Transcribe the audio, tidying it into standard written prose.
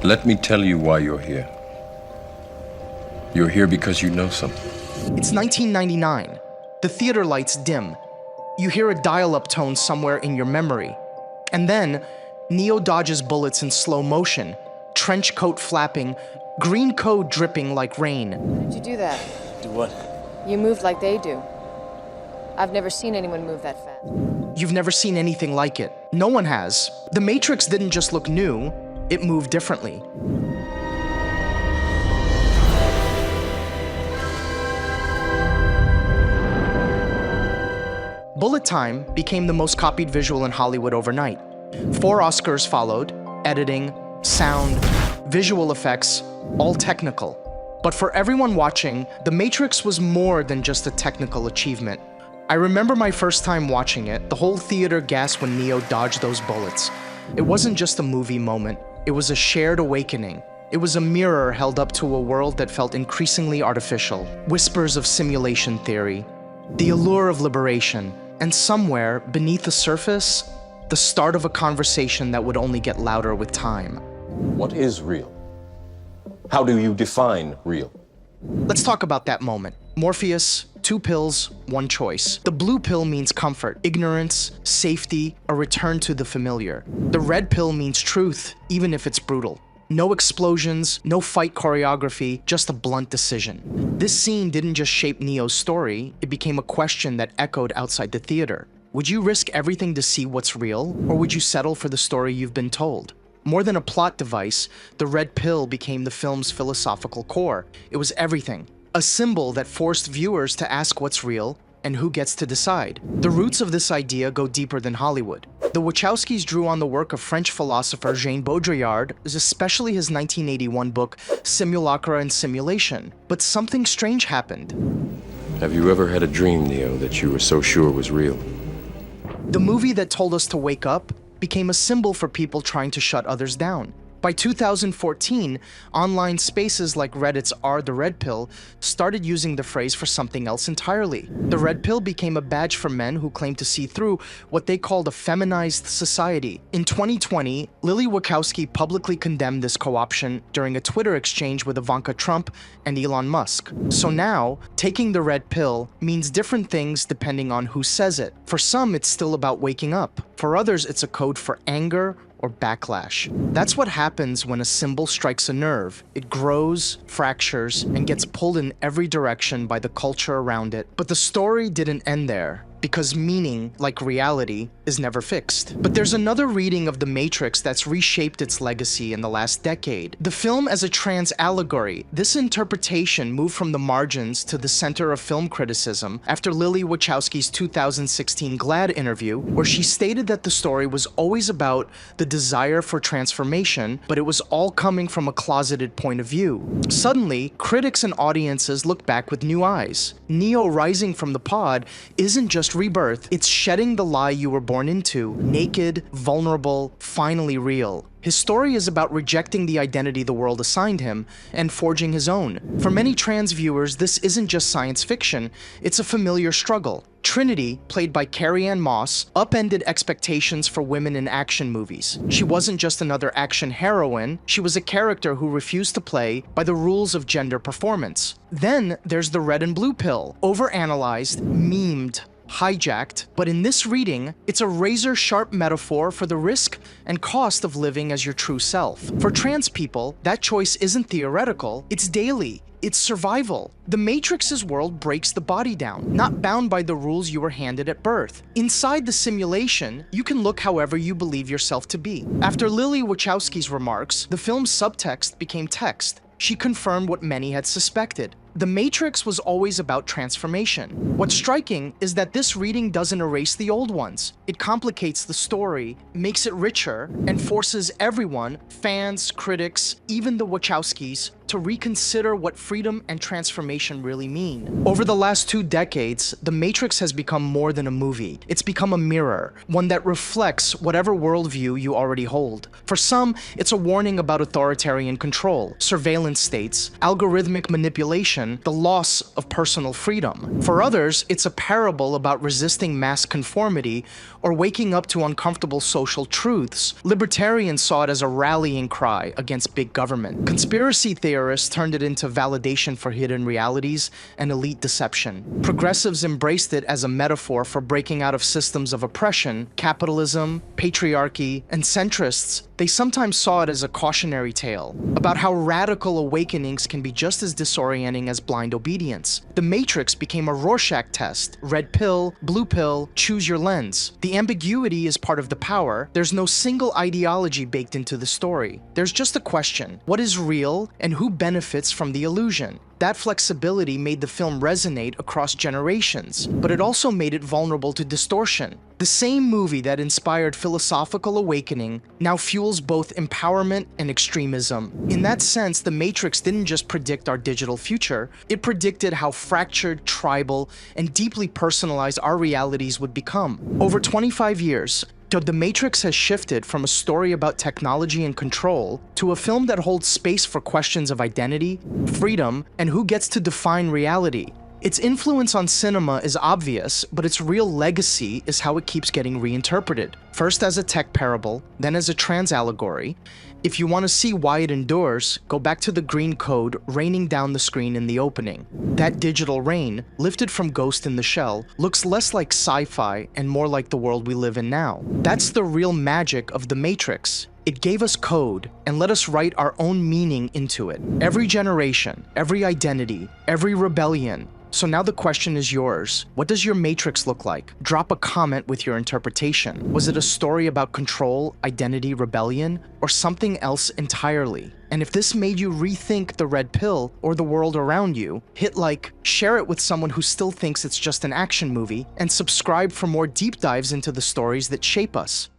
Let me tell you why you're here. You're here because you know something. It's 1999. The theater lights dim. You hear a dial-up tone somewhere in your memory. And then, Neo dodges bullets in slow motion, trench coat flapping, green code dripping like rain. How did you do that? Do what? You moved like they do. I've never seen anyone move that fast. You've never seen anything like it. No one has. The Matrix didn't just look new, it moved differently. Bullet Time became the most copied visual in Hollywood overnight. 4 Oscars followed: editing, sound, visual effects, all technical. But for everyone watching, The Matrix was more than just a technical achievement. I remember my first time watching it, the whole theater gasped when Neo dodged those bullets. It wasn't just a movie moment, it was a shared awakening. It was a mirror held up to a world that felt increasingly artificial, whispers of simulation theory, the allure of liberation, and somewhere beneath the surface, the start of a conversation that would only get louder with time. What is real? How do you define real? Let's talk about that moment. Morpheus, 2 pills, 1 choice. The blue pill means comfort, ignorance, safety, a return to the familiar. The red pill means truth, even if it's brutal. No explosions, no fight choreography, just a blunt decision. This scene didn't just shape Neo's story, it became a question that echoed outside the theater. Would you risk everything to see what's real, or would you settle for the story you've been told? More than a plot device, the red pill became the film's philosophical core. It was everything. A symbol that forced viewers to ask what's real and who gets to decide. The roots of this idea go deeper than Hollywood. The Wachowskis drew on the work of French philosopher Jean Baudrillard, especially his 1981 book Simulacra and Simulation. But something strange happened. Have you ever had a dream, Neo, that you were so sure was real? The movie that told us to wake up became a symbol for people trying to shut others down. By 2014, online spaces like Reddit's R the Red Pill started using the phrase for something else entirely. The Red Pill became a badge for men who claimed to see through what they called a feminized society. In 2020, Lilly Wachowski publicly condemned this co-option during a Twitter exchange with Ivanka Trump and Elon Musk. So now, taking the Red Pill means different things depending on who says it. For some, it's still about waking up. For others, it's a code for anger or backlash. That's what happens when a symbol strikes a nerve. It grows, fractures, and gets pulled in every direction by the culture around it. But the story didn't end there, because meaning, like reality, is never fixed. But there's another reading of The Matrix that's reshaped its legacy in the last decade. The film as a trans allegory. This interpretation moved from the margins to the center of film criticism after Lilly Wachowski's 2016 GLAAD interview, where she stated that the story was always about the desire for transformation, but it was all coming from a closeted point of view. Suddenly, critics and audiences look back with new eyes. Neo rising from the pod isn't just rebirth, it's shedding the lie you were born into, naked, vulnerable, finally real. His story is about rejecting the identity the world assigned him and forging his own. For many trans viewers, this isn't just science fiction, it's a familiar struggle. Trinity, played by Carrie-Anne Moss, upended expectations for women in action movies. She wasn't just another action heroine, she was a character who refused to play by the rules of gender performance. Then there's the red and blue pill, overanalyzed, memed, hijacked, but in this reading, it's a razor-sharp metaphor for the risk and cost of living as your true self. For trans people, that choice isn't theoretical, it's daily. It's survival. The Matrix's world breaks the body down, not bound by the rules you were handed at birth. Inside the simulation, you can look however you believe yourself to be. After Lilly Wachowski's remarks, the film's subtext became text. She confirmed what many had suspected. The Matrix was always about transformation. What's striking is that this reading doesn't erase the old ones. It complicates the story, makes it richer, and forces everyone, fans, critics, even the Wachowskis, to reconsider what freedom and transformation really mean. Over the last 2 decades, The Matrix has become more than a movie. It's become a mirror, one that reflects whatever worldview you already hold. For some, it's a warning about authoritarian control, surveillance states, algorithmic manipulation, the loss of personal freedom. For others, it's a parable about resisting mass conformity or waking up to uncomfortable social truths. Libertarians saw it as a rallying cry against big government. Conspiracy theorists turned it into validation for hidden realities and elite deception. Progressives embraced it as a metaphor for breaking out of systems of oppression, capitalism, patriarchy, and centrists. They sometimes saw it as a cautionary tale about how radical awakenings can be just as disorienting as blind obedience. The Matrix became a Rorschach test. Red pill, blue pill, choose your lens. The ambiguity is part of the power. There's no single ideology baked into the story. There's just a question: what is real and who benefits from the illusion? That flexibility made the film resonate across generations, but it also made it vulnerable to distortion. The same movie that inspired philosophical awakening now fuels both empowerment and extremism. In that sense, The Matrix didn't just predict our digital future, it predicted how fractured, tribal, and deeply personalized our realities would become. Over 25 years, The Matrix has shifted from a story about technology and control to a film that holds space for questions of identity, freedom, and who gets to define reality. Its influence on cinema is obvious, but its real legacy is how it keeps getting reinterpreted. First as a tech parable, then as a trans allegory. If you want to see why it endures, go back to the green code raining down the screen in the opening. That digital rain, lifted from Ghost in the Shell, looks less like sci-fi and more like the world we live in now. That's the real magic of The Matrix. It gave us code and let us write our own meaning into it. Every generation, every identity, every rebellion. So now the question is yours. What does your Matrix look like? Drop a comment with your interpretation. Was it a story about control, identity, rebellion, or something else entirely? And if this made you rethink the red pill or the world around you, hit like, share it with someone who still thinks it's just an action movie, and subscribe for more deep dives into the stories that shape us.